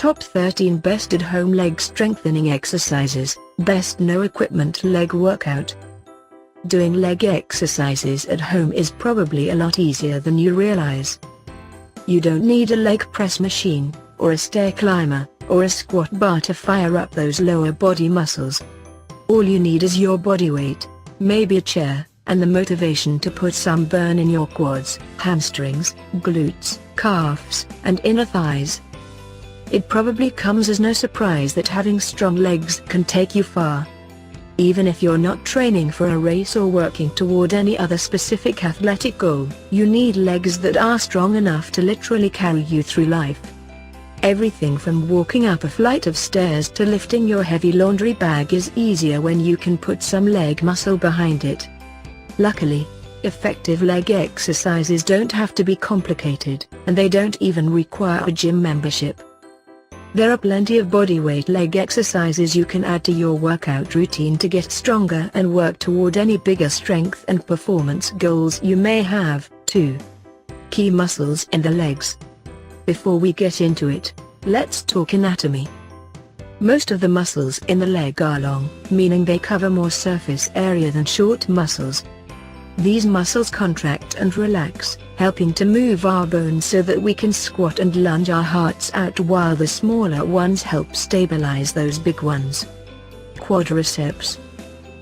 Top 13 Best at Home Leg Strengthening Exercises. Best No Equipment Leg Workout. Doing leg exercises at home is probably a lot easier than you realize. You don't need a leg press machine, or a stair climber, or a squat bar to fire up those lower body muscles. All you need is your body weight, maybe a chair, and the motivation to put some burn in your quads, hamstrings, glutes, calves, and inner thighs. It probably comes as no surprise that having strong legs can take you far. Even if you're not training for a race or working toward any other specific athletic goal, you need legs that are strong enough to literally carry you through life. Everything from walking up a flight of stairs to lifting your heavy laundry bag is easier when you can put some leg muscle behind it. Luckily, effective leg exercises don't have to be complicated, and they don't even require a gym membership. There are plenty of bodyweight leg exercises you can add to your workout routine to get stronger and work toward any bigger strength and performance goals you may have. 2. Key muscles in the legs. Before we get into it, let's talk anatomy. Most of the muscles in the leg are long, meaning they cover more surface area than short muscles. These muscles contract and relax, helping to move our bones so that we can squat and lunge our hearts out, while the smaller ones help stabilize those big ones. Quadriceps.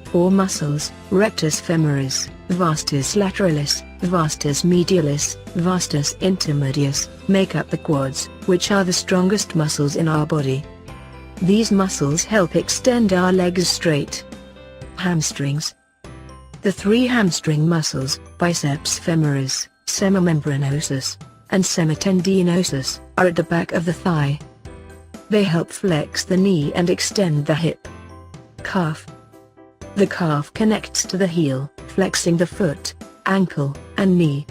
4 muscles: rectus femoris, vastus lateralis, vastus medialis, vastus intermedius, make up the quads, which are the strongest muscles in our body. These muscles help extend our legs straight. Hamstrings. The 3 hamstring muscles, biceps femoris, semimembranosus, and semitendinosus, are at the back of the thigh. They help flex the knee and extend the hip. Calf. The calf connects to the heel, flexing the foot, ankle, and knee.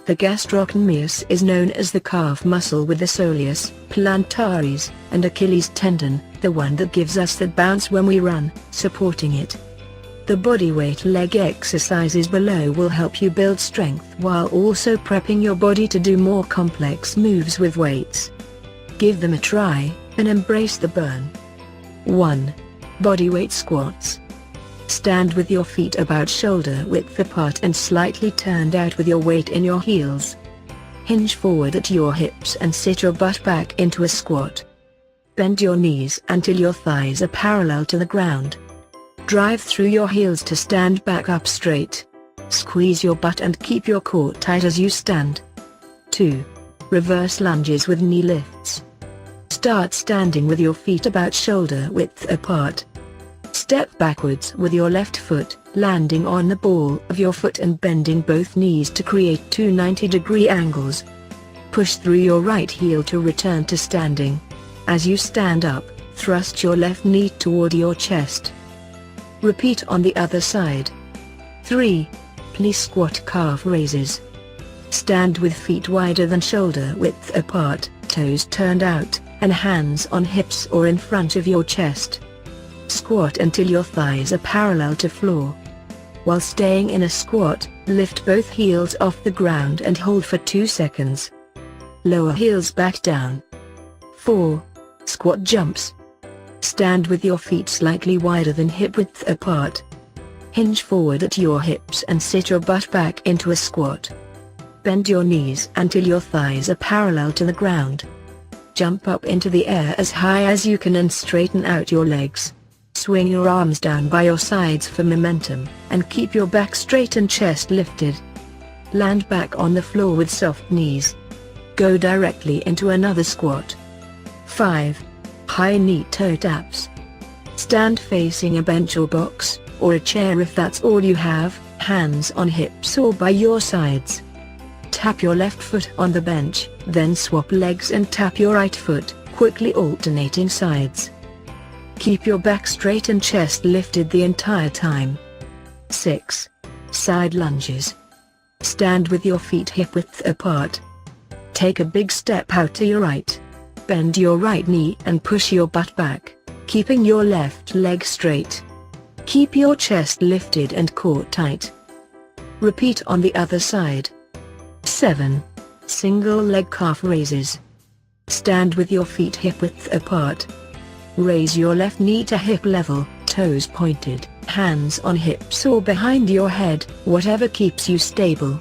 The gastrocnemius is known as the calf muscle, with the soleus, plantaris, and Achilles tendon, the one that gives us that bounce when we run, supporting it. The bodyweight leg exercises below will help you build strength while also prepping your body to do more complex moves with weights. Give them a try, and embrace the burn. 1. Bodyweight squats. Stand with your feet about shoulder width apart and slightly turned out with your weight in your heels. Hinge forward at your hips and sit your butt back into a squat. Bend your knees until your thighs are parallel to the ground. Drive through your heels to stand back up straight. Squeeze your butt and keep your core tight as you stand. 2. Reverse lunges with knee lifts. Start standing with your feet about shoulder width apart. Step backwards with your left foot, landing on the ball of your foot and bending both knees to create 2 90-degree angles. Push through your right heel to return to standing. As you stand up, thrust your left knee toward your chest. Repeat on the other side. 3. Plié squat calf raises. Stand with feet wider than shoulder width apart, toes turned out, and hands on hips or in front of your chest. Squat until your thighs are parallel to floor. While staying in a squat, lift both heels off the ground and hold for 2 seconds. Lower heels back down. 4. Squat jumps. Stand with your feet slightly wider than hip width apart. Hinge forward at your hips and sit your butt back into a squat. Bend your knees until your thighs are parallel to the ground. Jump up into the air as high as you can and straighten out your legs. Swing your arms down by your sides for momentum, and keep your back straight and chest lifted. Land back on the floor with soft knees. Go directly into another squat. 5. High knee toe taps. Stand facing a bench or box, or a chair if that's all you have, hands on hips or by your sides. Tap your left foot on the bench, then swap legs and tap your right foot, quickly alternating sides. Keep your back straight and chest lifted the entire time. 6. Side lunges. Stand with your feet hip width apart. Take a big step out to your right. Bend your right knee and push your butt back, keeping your left leg straight. Keep your chest lifted and core tight. Repeat on the other side. 7. Single leg calf raises. Stand with your feet hip-width apart. Raise your left knee to hip level, toes pointed, hands on hips or behind your head, whatever keeps you stable.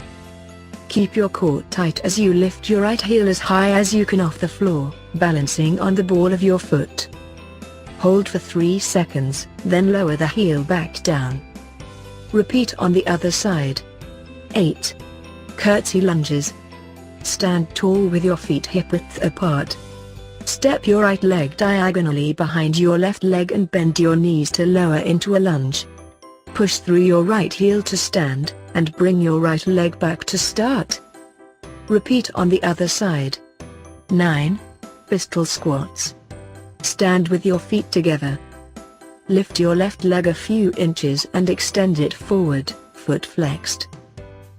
Keep your core tight as you lift your right heel as high as you can off the floor, balancing on the ball of your foot. Hold for 3 seconds, then lower the heel back down. Repeat on the other side. 8. Curtsy lunges. Stand tall with your feet hip-width apart. Step your right leg diagonally behind your left leg and bend your knees to lower into a lunge. Push through your right heel to stand, and bring your right leg back to start. Repeat on the other side. 9. Pistol squats. Stand with your feet together. Lift your left leg a few inches and extend it forward, foot flexed.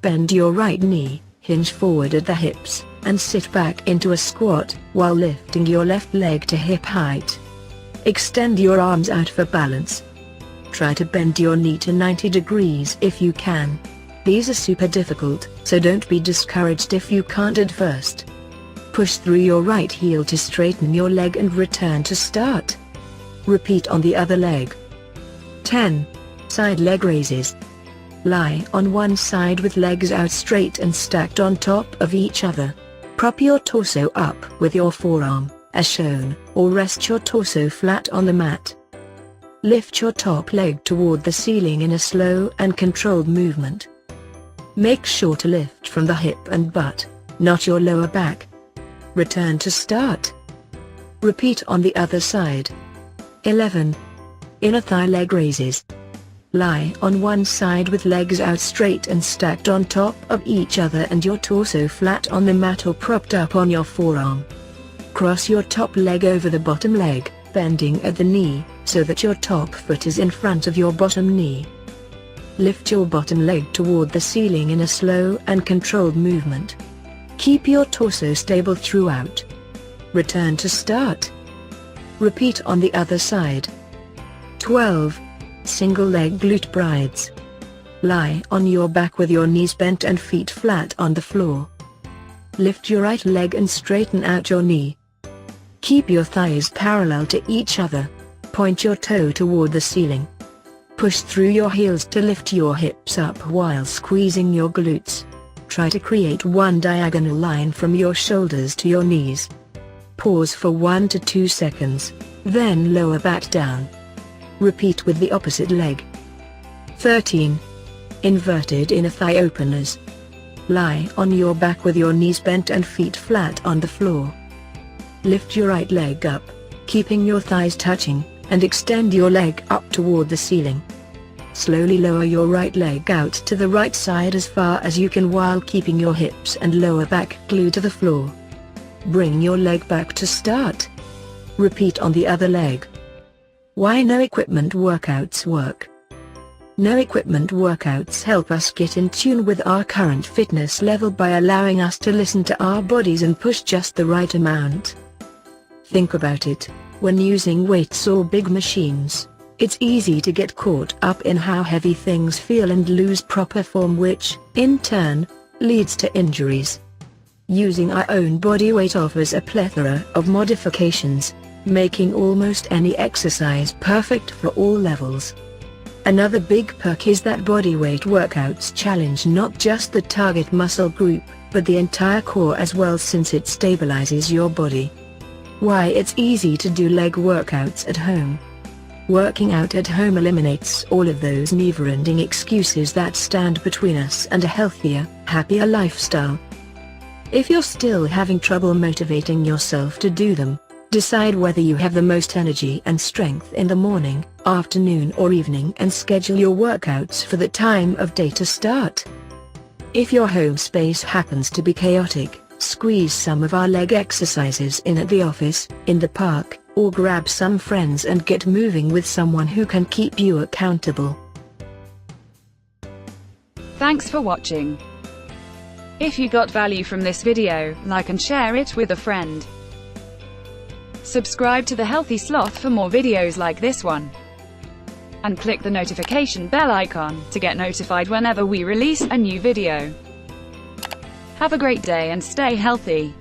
Bend your right knee, hinge forward at the hips, and sit back into a squat, while lifting your left leg to hip height. Extend your arms out for balance. Try to bend your knee to 90 degrees if you can. These are super difficult, so don't be discouraged if you can't at first. Push through your right heel to straighten your leg and return to start. Repeat on the other leg. 10. Side leg raises. Lie on one side with legs out straight and stacked on top of each other. Prop your torso up with your forearm, as shown, or rest your torso flat on the mat. Lift your top leg toward the ceiling in a slow and controlled movement. Make sure to lift from the hip and butt, not your lower back. Return to start. Repeat on the other side. 11. Inner thigh leg raises. Lie on one side with legs out straight and stacked on top of each other and your torso flat on the mat or propped up on your forearm. Cross your top leg over the bottom leg, bending at the knee, so that your top foot is in front of your bottom knee. Lift your bottom leg toward the ceiling in a slow and controlled movement. Keep your torso stable throughout. Return to start. Repeat on the other side. 12. Single leg glute brides. Lie on your back with your knees bent and feet flat on the floor. Lift your right leg and straighten out your knee. Keep your thighs parallel to each other. Point your toe toward the ceiling. Push through your heels to lift your hips up while squeezing your glutes. Try to create one diagonal line from your shoulders to your knees. Pause for 1 to 2 seconds, then lower back down. Repeat with the opposite leg. 13. Inverted inner thigh openers. Lie on your back with your knees bent and feet flat on the floor. Lift your right leg up, keeping your thighs touching, and extend your leg up toward the ceiling. Slowly lower your right leg out to the right side as far as you can while keeping your hips and lower back glued to the floor. Bring your leg back to start. Repeat on the other leg. Why no equipment workouts work? No equipment workouts help us get in tune with our current fitness level by allowing us to listen to our bodies and push just the right amount. Think about it, when using weights or big machines, it's easy to get caught up in how heavy things feel and lose proper form, which, in turn, leads to injuries. Using our own body weight offers a plethora of modifications, making almost any exercise perfect for all levels. Another big perk is that bodyweight workouts challenge not just the target muscle group, but the entire core as well, since it stabilizes your body. Why it's easy to do leg workouts at home. Working out at home eliminates all of those never-ending excuses that stand between us and a healthier, happier lifestyle. If you're still having trouble motivating yourself to do them, decide whether you have the most energy and strength in the morning, afternoon or evening and schedule your workouts for the time of day to start. If your home space happens to be chaotic, squeeze some of our leg exercises in at the office, in the park, or grab some friends and get moving with someone who can keep you accountable. Thanks for watching. If you got value from this video, like and share it with a friend. Subscribe to The Healthy Sloth for more videos like this one. And click the notification bell icon to get notified whenever we release a new video. Have a great day and stay healthy.